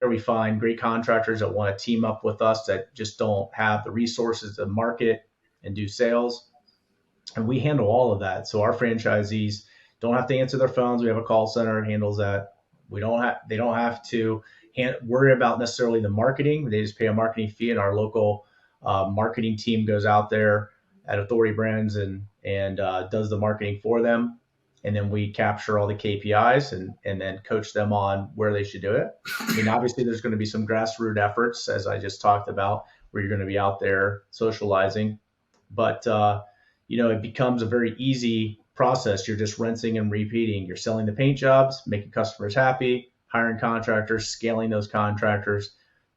we find great contractors that want to team up with us that just don't have the resources to market and do sales. And we handle all of that. So our franchisees don't have to answer their phones. We have a call center that handles that. They don't have to worry about necessarily the marketing. They just pay a marketing fee, and our local marketing team goes out there at Authority Brands and does the marketing for them. And then we capture all the KPIs and then coach them on where they should do it. I mean, obviously there's going to be some grassroots efforts, as I just talked about, where you're going to be out there socializing, but it becomes a very easy process. You're just rinsing and repeating. You're selling the paint jobs, making customers happy, hiring contractors, scaling those contractors,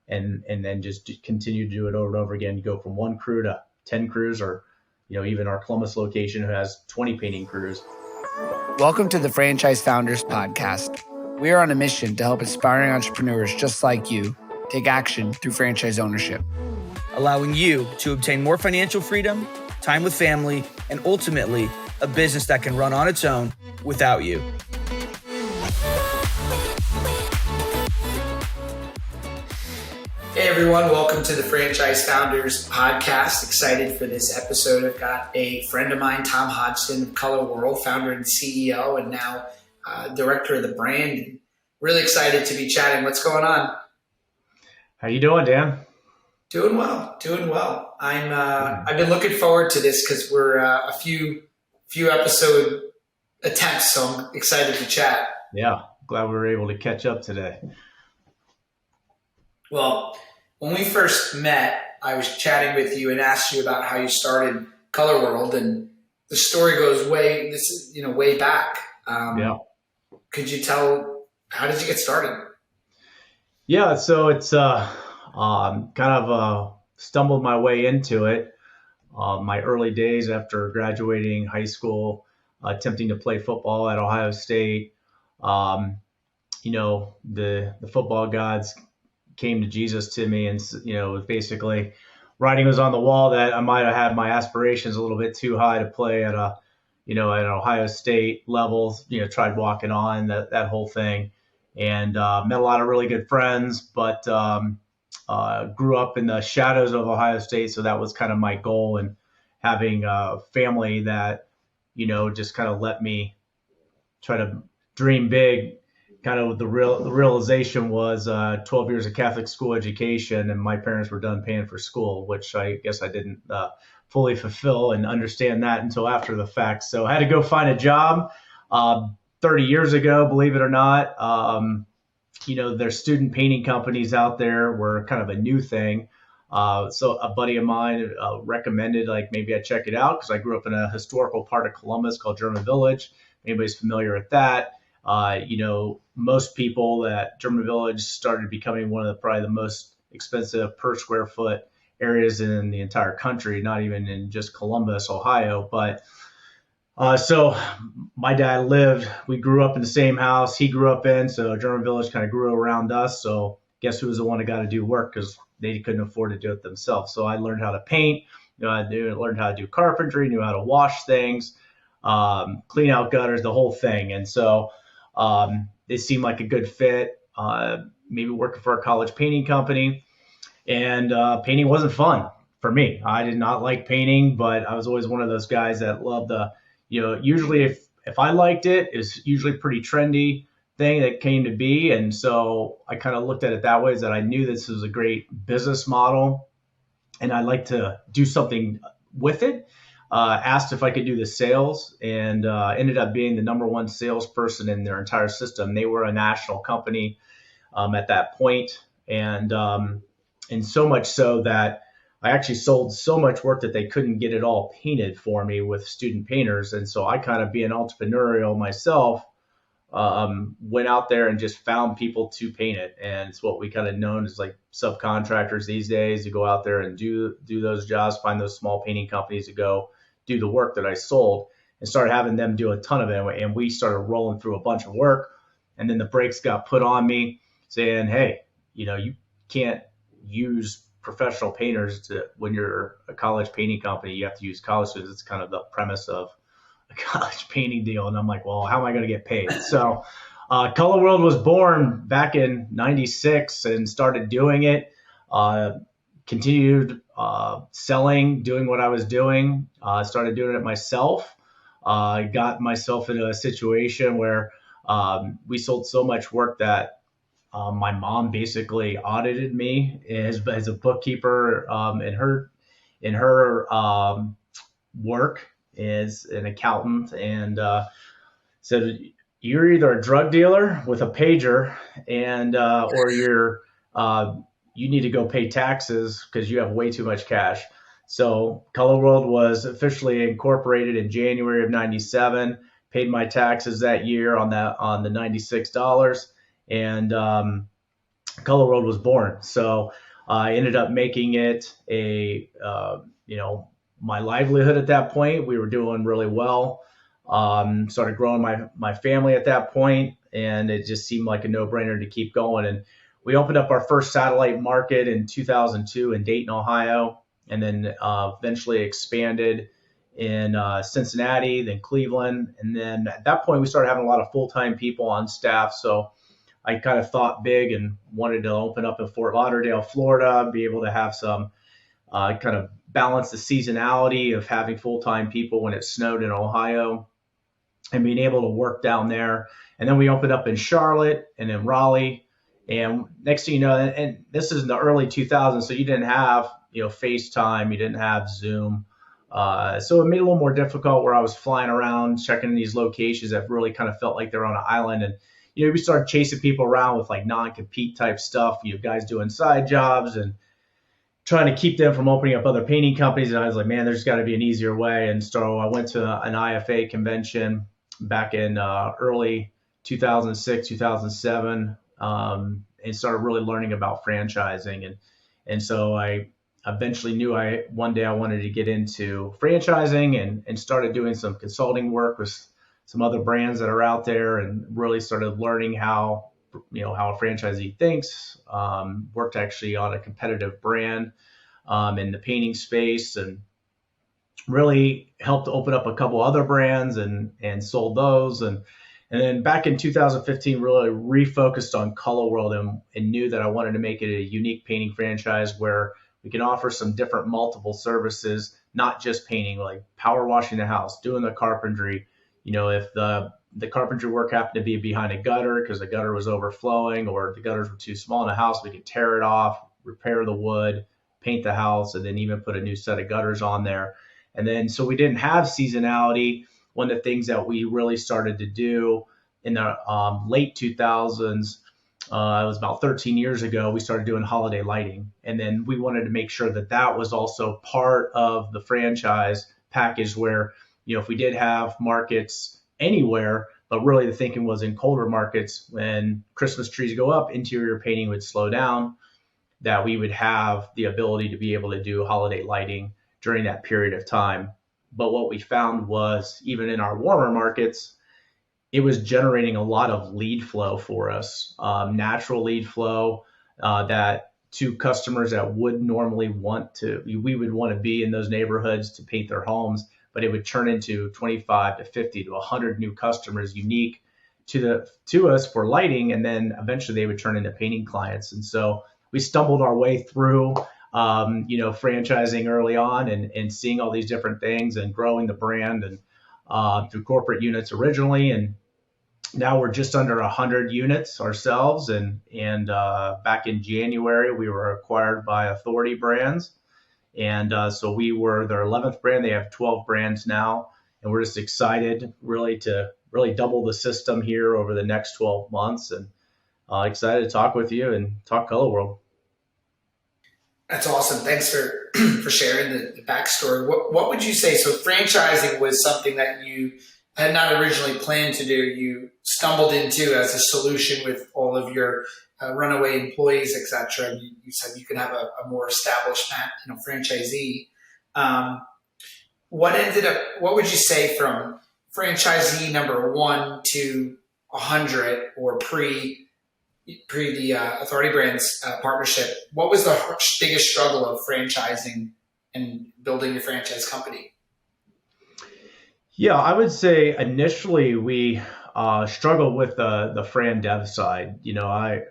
and then just continue to do it over and over again. You go from 1 crew to 10 crews, or even our Columbus location who has 20 painting crews. Welcome to the Franchise Founders Podcast. We are on a mission to help aspiring entrepreneurs just like you take action through franchise ownership, allowing you to obtain more financial freedom, time with family, and ultimately a business that can run on its own without you. Hey everyone, welcome to the Franchise Founders Podcast. Excited for this episode. I've got a friend of mine, Tom Hodgson of ColorWorld, founder and CEO, and now director of the brand. Really excited to be chatting. What's going on? How you doing, Dan? Doing well. I've been looking forward to this because we're a few episode attempts, so I'm excited to chat. Yeah, glad we were able to catch up today. Well, when we first met, I was chatting with you and asked you about how you started ColorWorld, and the story goes way back. Yeah. Could you tell, how did you get started? Yeah, so it's stumbled my way into it. My early days after graduating high school, attempting to play football at Ohio State. The football gods came to Jesus to me, and basically writing was on the wall that I might have had my aspirations a little bit too high to play at at an Ohio State level. Tried walking on that whole thing, and met a lot of really good friends, but grew up in the shadows of Ohio State, so that was kind of my goal. And having a family that just kind of let me try to dream big. Kind of the realization was 12 years of Catholic school education, and my parents were done paying for school, which I guess I didn't fully fulfill and understand that until after the fact. So I had to go find a job 30 years ago, believe it or not. There's student painting companies out there were kind of a new thing. So a buddy of mine recommended maybe I check it out because I grew up in a historical part of Columbus called German Village. Anybody's familiar with that? Most people at German Village started becoming one of probably the most expensive per square foot areas in the entire country, not even in just Columbus, Ohio. But so my dad we grew up in the same house he grew up in. So German Village kind of grew around us. So guess who was the one that got to do work because they couldn't afford to do it themselves. So I learned how to paint, I learned how to do carpentry, knew how to wash things, clean out gutters, the whole thing. And so it seemed like a good fit, maybe working for a college painting company. And painting wasn't fun for me. I did not like painting, but I was always one of those guys that loved usually if I liked it, it's usually a pretty trendy thing that came to be. And so I kind of looked at it that way, is that I knew this was a great business model and I'd like to do something with it. Asked if I could do the sales, and ended up being the number one salesperson in their entire system. They were a national company at that point, and so much so that I actually sold so much work that they couldn't get it all painted for me with student painters. And so I kind of, being entrepreneurial myself, went out there and just found people to paint it. And it's what we kind of known as like subcontractors these days. You go out there and do those jobs, find those small painting companies to go do the work that I sold, and started having them do a ton of it. And we started rolling through a bunch of work. And then the brakes got put on me saying, hey, you can't use professional painters when you're a college painting company. You have to use college students. It's kind of the premise of a college painting deal. And I'm like, well, how am I going to get paid? So ColorWorld was born back in '96 and started doing it. Continued selling, doing what I was doing. Started doing it myself. Got myself into a situation where we sold so much work that my mom basically audited me as a bookkeeper in her work as an accountant, and said, you're either a drug dealer with a pager and or you need to go pay taxes because you have way too much cash. So ColorWorld was officially incorporated in January of '97. Paid my taxes that year on the $96, and ColorWorld was born. So I ended up making it my livelihood at that point. We were doing really well. Started growing my family at that point, and it just seemed like a no-brainer to keep going. And we opened up our first satellite market in 2002 in Dayton, Ohio, and then eventually expanded in Cincinnati, then Cleveland. And then at that point, we started having a lot of full-time people on staff. So I kind of thought big and wanted to open up in Fort Lauderdale, Florida, be able to have some kind of balance the seasonality of having full-time people when it snowed in Ohio and being able to work down there. And then we opened up in Charlotte and in Raleigh. And next thing you know, and this is in the early 2000s, so you didn't have, FaceTime, you didn't have Zoom. So it made it a little more difficult where I was flying around, checking these locations that really kind of felt like they're on an island. And, we started chasing people around with like non-compete type stuff, guys doing side jobs and trying to keep them from opening up other painting companies. And I was like, man, there's got to be an easier way. And so I went to an IFA convention back in early 2006, 2007, and started really learning about franchising. And so I eventually knew one day I wanted to get into franchising and started doing some consulting work with some other brands that are out there, and really started learning how a franchisee thinks. Worked actually on a competitive brand in the painting space, and really helped open up a couple other brands and sold those. And then back in 2015, really refocused on ColorWorld and knew that I wanted to make it a unique painting franchise where we can offer some different multiple services, not just painting, like power washing the house, doing the carpentry. If the carpentry work happened to be behind a gutter because the gutter was overflowing or the gutters were too small in the house, we could tear it off, repair the wood, paint the house, and then even put a new set of gutters on there. And then, so we didn't have seasonality. One of the things that we really started to do in the late 2000s, it was about 13 years ago, we started doing holiday lighting. And then we wanted to make sure that was also part of the franchise package where, if we did have markets anywhere, but really the thinking was in colder markets, when Christmas trees go up, interior painting would slow down, that we would have the ability to be able to do holiday lighting during that period of time. But what we found was, even in our warmer markets, it was generating a lot of lead flow for us, natural lead flow that to customers that would normally we would want to be in those neighborhoods to paint their homes, but it would turn into 25 to 50 to 100 new customers unique to us for lighting. And then eventually they would turn into painting clients. And so we stumbled our way through, franchising early on and seeing all these different things and growing the brand and through corporate units originally. And now we're just under 100 units ourselves. And back in January, we were acquired by Authority Brands. And so we were their 11th brand. They have 12 brands now. And we're just excited to double the system here over the next 12 months. And excited to talk with you and talk ColorWorld. That's awesome. Thanks for sharing the backstory. What would you say? So franchising was something that you had not originally planned to do. You stumbled into as a solution with all of your runaway employees, et cetera. And you said you could have a more established franchisee. What would you say from franchisee number 1 to 100 or pre the Authority Brands partnership? What was the biggest struggle of franchising and building your franchise company? Yeah, I would say initially we struggled with the Fran Dev side. I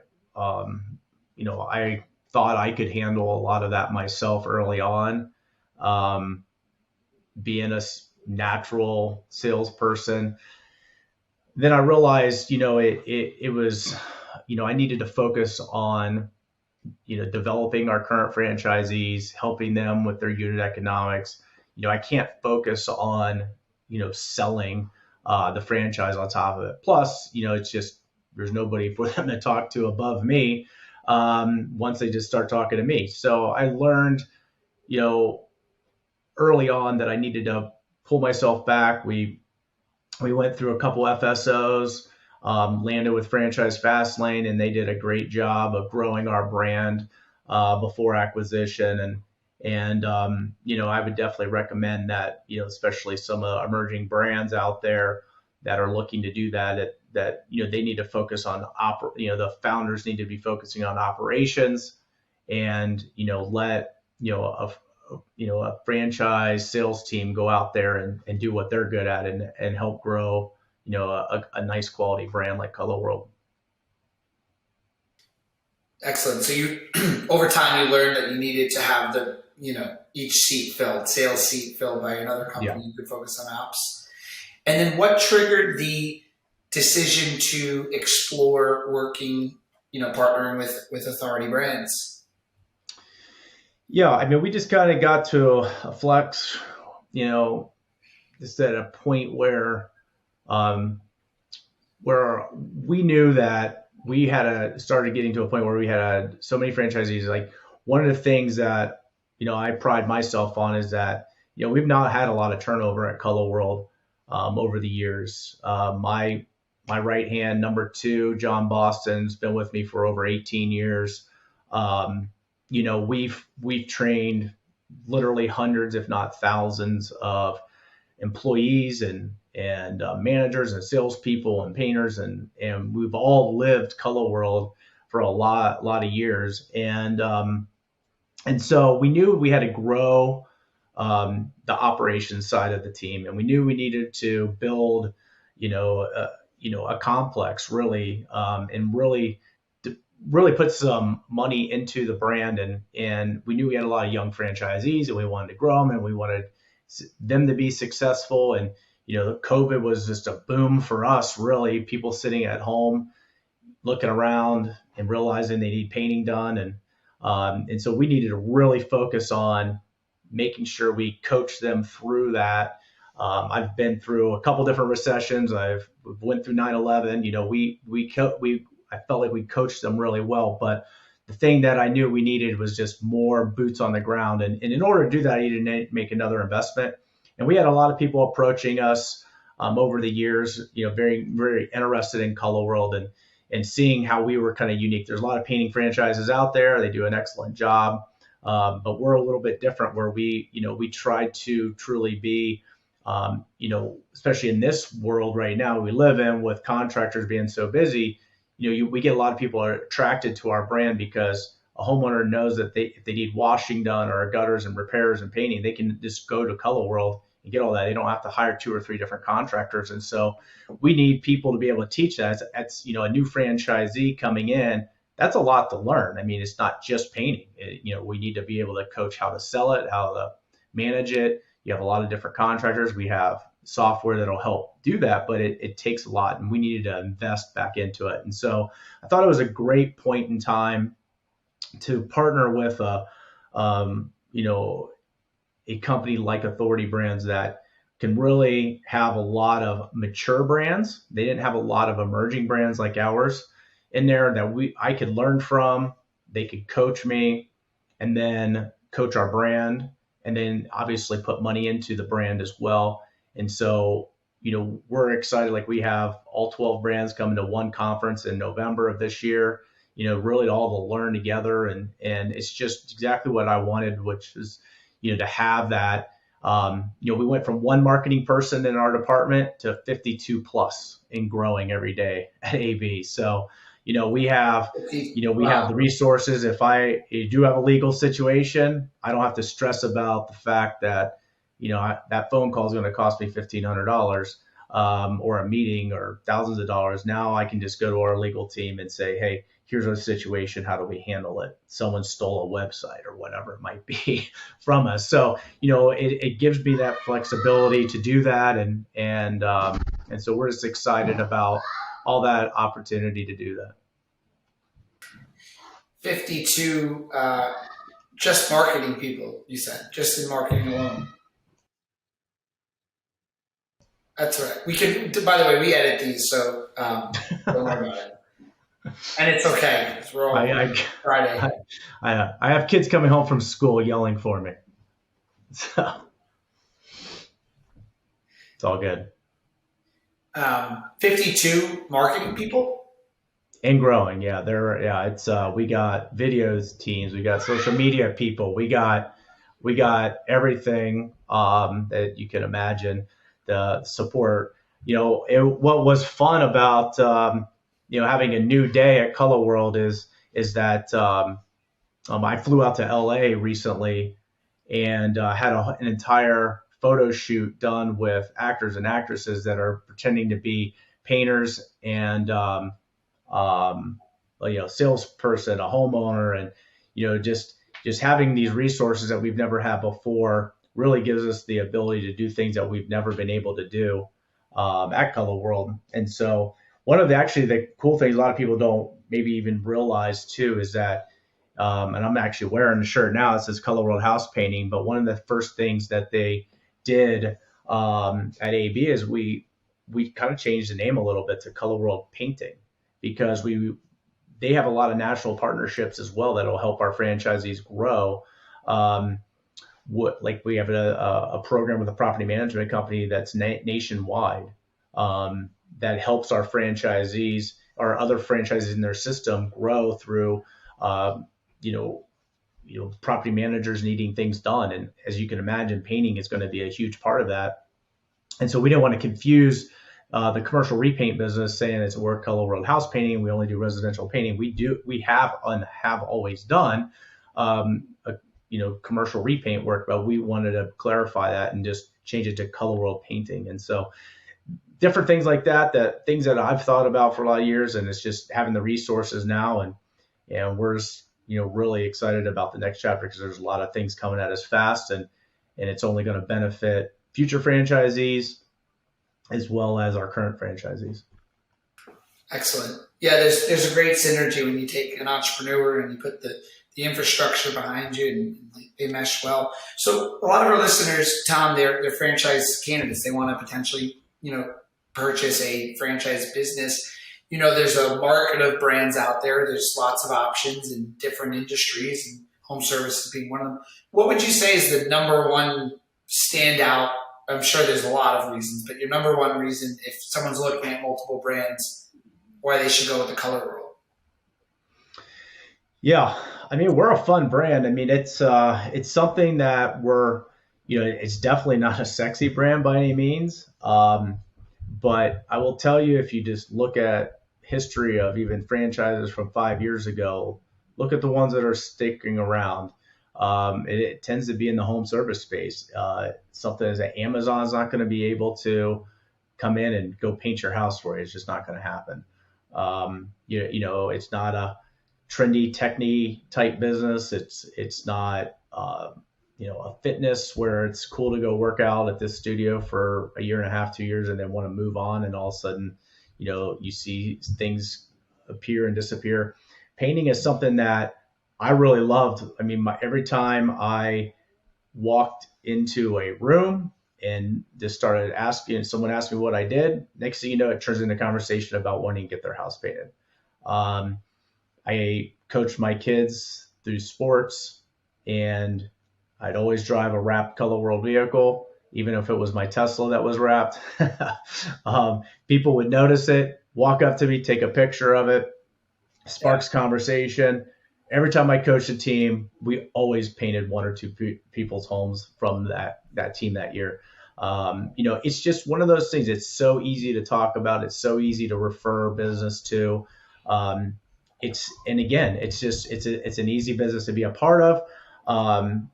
thought I could handle a lot of that myself early on, um, being a natural salesperson. Then I realized, it was, I needed to focus on, developing our current franchisees, helping them with their unit economics. I can't focus on, selling the franchise on top of it. Plus, it's just, there's nobody for them to talk to above me once they just start talking to me. So I learned, early on that I needed to pull myself back. We went through a couple FSOs, landed with Franchise Fastlane, and they did a great job of growing our brand before acquisition. And I would definitely recommend that, especially some emerging brands out there that are looking to do that, they need to focus on, the founders need to be focusing on operations, and, let, a franchise sales team go out there and do what they're good at, and help grow, a nice quality brand like ColorWorld. Excellent. So you, over time, you learned that you needed to have each sales seat filled by another company. You could focus on ops. And then what triggered the decision to explore working, partnering with Authority Brands? Yeah, I mean, we just kind of got to a flex, just at a point where we knew that we had started getting to a point where we had so many franchisees. Like, one of the things that, I pride myself on is that, we've not had a lot of turnover at ColorWorld over the years. My right hand, number 2, John Boston's been with me for over 18 years. We've trained literally hundreds, if not thousands, of employees and managers and salespeople and painters, and we've all lived ColorWorld for a lot of years, and so we knew we had to grow the operations side of the team, and we knew we needed to build, a complex really, and really put some money into the brand, and we knew we had a lot of young franchisees, and we wanted to grow them, and we wanted them to be successful. And COVID was just a boom for us, really. People sitting at home, looking around and realizing they need painting done, and so we needed to really focus on making sure we coach them through that. I've been through a couple different recessions. I've went through 9/11. I felt like we coached them really well, but the thing that I knew we needed was just more boots on the ground. And in order to do that, I needed to make another investment. And we had a lot of people approaching us over the years, very, very interested in ColorWorld and seeing how we were kind of unique. There's a lot of painting franchises out there. They do an excellent job. But we're a little bit different, where we try to truly be, especially in this world right now we live in, with contractors being so busy, we get a lot of people are attracted to our brand because a homeowner knows that if they need washing done or gutters and repairs and painting, they can just go to ColorWorld and get all that. They don't have to hire 2 or 3 different contractors. And so we need people to be able to teach that. That's a new franchisee coming in. That's a lot to learn. I mean, it's not just painting. We need to be able to coach how to sell it, how to manage it. You have a lot of different contractors. We have software that'll help do that, but it takes a lot, and we needed to invest back into it. And so I thought it was a great point in time to partner with a company like Authority Brands that can really have a lot of mature brands. They didn't have a lot of emerging brands like ours in there that I could learn from. They could coach me, and then coach our brand, and then obviously put money into the brand as well. And so, we're excited. Like, we have all 12 brands coming to one conference in November of this year, really all to learn together. And it's just exactly what I wanted, which is, to have that. We went from one marketing person in our department to 52 plus and growing every day at AB. So, we have the resources. If I do have a legal situation, I don't have to stress about the fact that, that phone call is going to cost me $1,500. or a meeting or thousands of dollars. Now I can just go to our legal team and say, hey, here's our situation. How do we handle it? Someone stole a website or whatever it might be from us. So, it gives me that flexibility to do that. And so we're just excited about all that opportunity to do that. 52, just marketing people, you said, just in marketing alone. That's right. We can, by the way, we edit these, so don't worry about it. And it's okay, because we're all Friday. I have kids coming home from school yelling for me. So it's all good. 52 marketing people? And growing, yeah. It's we got videos teams, we got social media people, we got everything that you can imagine. The support, what was fun about having a new day at ColorWorld is that I flew out to LA recently and had an entire photo shoot done with actors and actresses that are pretending to be painters and salesperson, a homeowner, and just having these resources that we've never had before really gives us the ability to do things that we've never been able to do at ColorWorld. And so one of the cool things a lot of people don't maybe even realize too is that, and I'm actually wearing the shirt now, it says ColorWorld House Painting, but one of the first things that they did at AB is we kind of changed the name a little bit to ColorWorld Painting, because they have a lot of national partnerships as well that will help our franchisees grow. We have a program with a property management company that's nationwide that helps our franchisees or other franchises in their system grow through, property managers needing things done. And as you can imagine, painting is going to be a huge part of that. And so we didn't want to confuse the commercial repaint business saying it's we're ColorWorld House Painting. We only do residential painting. We have always done, commercial repaint work, but we wanted to clarify that and just change it to ColorWorld Painting. And so different things like that things that I've thought about for a lot of years, and it's just having the resources now. And we're just, really excited about the next chapter because there's a lot of things coming at us fast, and it's only going to benefit future franchisees as well as our current franchisees. Excellent. Yeah, there's a great synergy when you take an entrepreneur and you put the infrastructure behind you and they mesh well. So a lot of our listeners, Tom, they're franchise candidates. They want to potentially, purchase a franchise business. There's a market of brands out there. There's lots of options in different industries, and home services being one of them. What would you say is the number one standout? I'm sure there's a lot of reasons, but your number one reason, if someone's looking at multiple brands, why they should go with the ColorWorld? Yeah, we're a fun brand. It's something that we're, it's definitely not a sexy brand by any means. But I will tell you, if you just look at history of even franchises from 5 years ago, look at the ones that are sticking around. It tends to be in the home service space. Something that Amazon's not going to be able to come in and go paint your house for you. It's just not going to happen. It's not a trendy techie type business. It's not a fitness where it's cool to go work out at this studio for a year and a half, 2 years, and then want to move on, and all of a sudden you see things appear and disappear. Painting is something that I really loved. Every time I walked into a room and just started asking, someone asked me what I did, next thing you know, it turns into a conversation about wanting to get their house painted. I coached my kids through sports, and I'd always drive a wrapped ColorWorld vehicle, even if it was my Tesla that was wrapped. People would notice it, walk up to me, take a picture of it, sparks conversation. Every time I coached a team, we always painted one or two people's homes from that team that year. It's just one of those things. It's so easy to talk about. It's so easy to refer business to. It's an easy business to be a part of.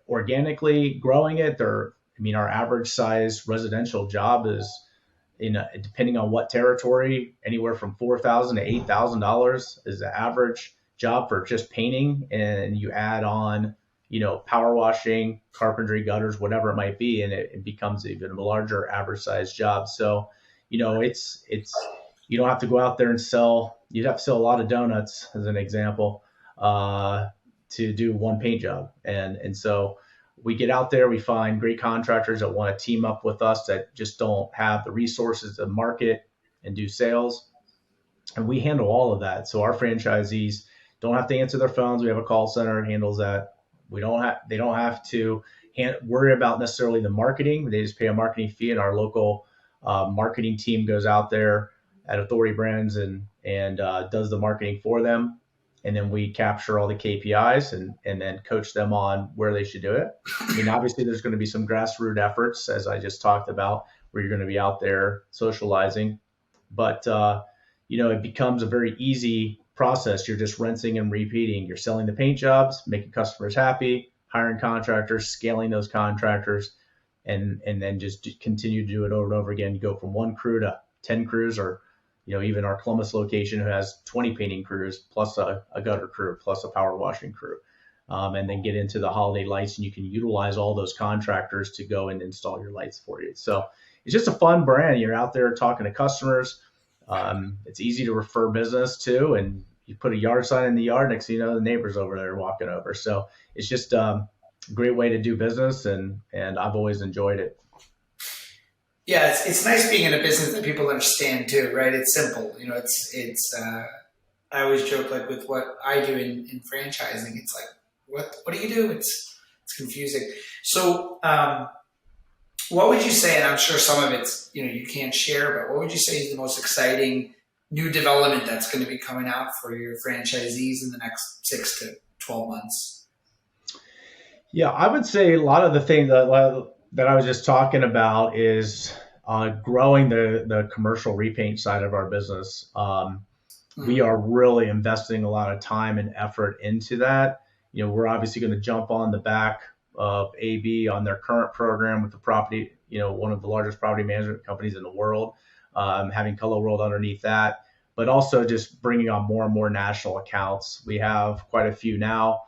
Organically growing it, our average size residential job is depending on what territory, anywhere from $4,000 to $8,000 is the average job for just painting. And you add on, power washing, carpentry, gutters, whatever it might be, and it becomes even a larger average size job. So, it's you don't have to go out there and sell. You'd have to sell a lot of donuts, as an example, to do one paint job. And so we get out there, we find great contractors that want to team up with us that just don't have the resources to market and do sales. And we handle all of that. So our franchisees don't have to answer their phones. We have a call center that handles that. They don't have to worry about necessarily the marketing. They just pay a marketing fee, and our local marketing team goes out there at Authority Brands and does the marketing for them. And then we capture all the KPIs and then coach them on where they should do it. I mean, obviously there's going to be some grassroots efforts, as I just talked about, where you're going to be out there socializing, but it becomes a very easy process. You're just rinsing and repeating. You're selling the paint jobs, making customers happy, hiring contractors, scaling those contractors, and then just continue to do it over and over again. You go from 1 crew to 10 crews, or even our Columbus location, who has 20 painting crews plus a gutter crew plus a power washing crew, and then get into the holiday lights, and you can utilize all those contractors to go and install your lights for you. So it's just a fun brand. You're out there talking to customers. It's easy to refer business to, and you put a yard sign in the yard, next thing you know, the neighbor's over there walking over. So it's just a great way to do business, and I've always enjoyed it. Yeah, it's nice being in a business that people understand too, right? It's simple. I always joke, like, with what I do in franchising, it's like, what do you do? It's confusing. So what would you say, and I'm sure some of it's, you can't share, but what would you say is the most exciting new development that's going to be coming out for your franchisees in the next 6 to 12 months? Yeah, I would say a lot of the things that I was just talking about is growing the commercial repaint side of our business. We are really investing a lot of time and effort into that. We're obviously going to jump on the back of AB on their current program with the property, one of the largest property management companies in the world, having ColorWorld underneath that, but also just bringing on more and more national accounts. We have quite a few now.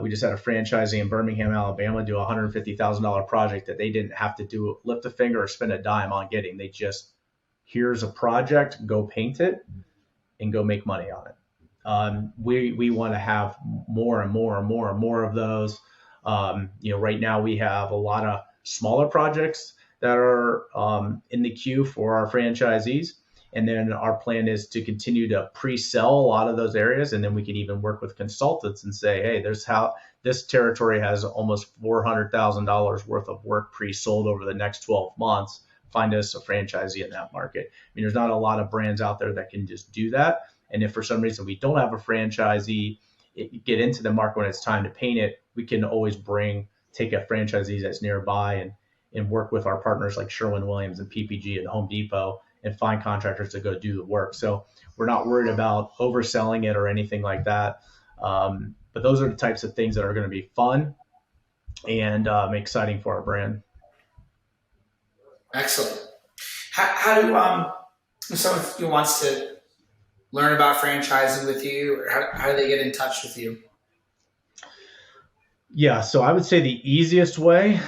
We just had a franchisee in Birmingham, Alabama, do a $150,000 project that they didn't have to lift a finger or spend a dime on getting. They just, here's a project, go paint it and go make money on it. We want to have more and more and more and more of those. Right now we have a lot of smaller projects that are in the queue for our franchisees. And then our plan is to continue to pre-sell a lot of those areas. And then we can even work with consultants and say, hey, this territory has almost $400,000 worth of work pre-sold over the next 12 months. Find us a franchisee in that market. I mean, there's not a lot of brands out there that can just do that. And if for some reason we don't have a franchisee get into the market when it's time to paint it, we can always take a franchisee that's nearby and work with our partners like Sherwin-Williams and PPG and Home Depot and find contractors to go do the work. So we're not worried about overselling it or anything like that. But those are the types of things that are going to be fun and exciting for our brand. Excellent. How do someone who wants to learn about franchising with you, or how do they get in touch with you? Yeah, so I would say the easiest way,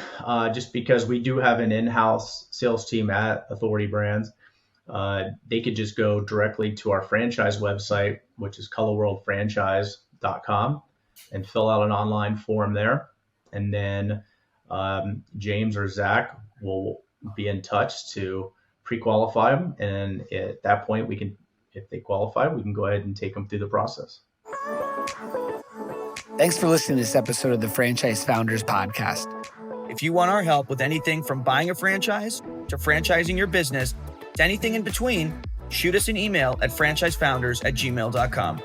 just because we do have an in-house sales team at Authority Brands, they could just go directly to our franchise website, which is colorworldfranchise.com, and fill out an online form there. And then James or Zach will be in touch to pre-qualify them. And at that point, if they qualify, we can go ahead and take them through the process. Thanks for listening to this episode of the Franchise Founders Podcast. If you want our help with anything from buying a franchise to franchising your business to anything in between, shoot us an email at franchisefounders@gmail.com.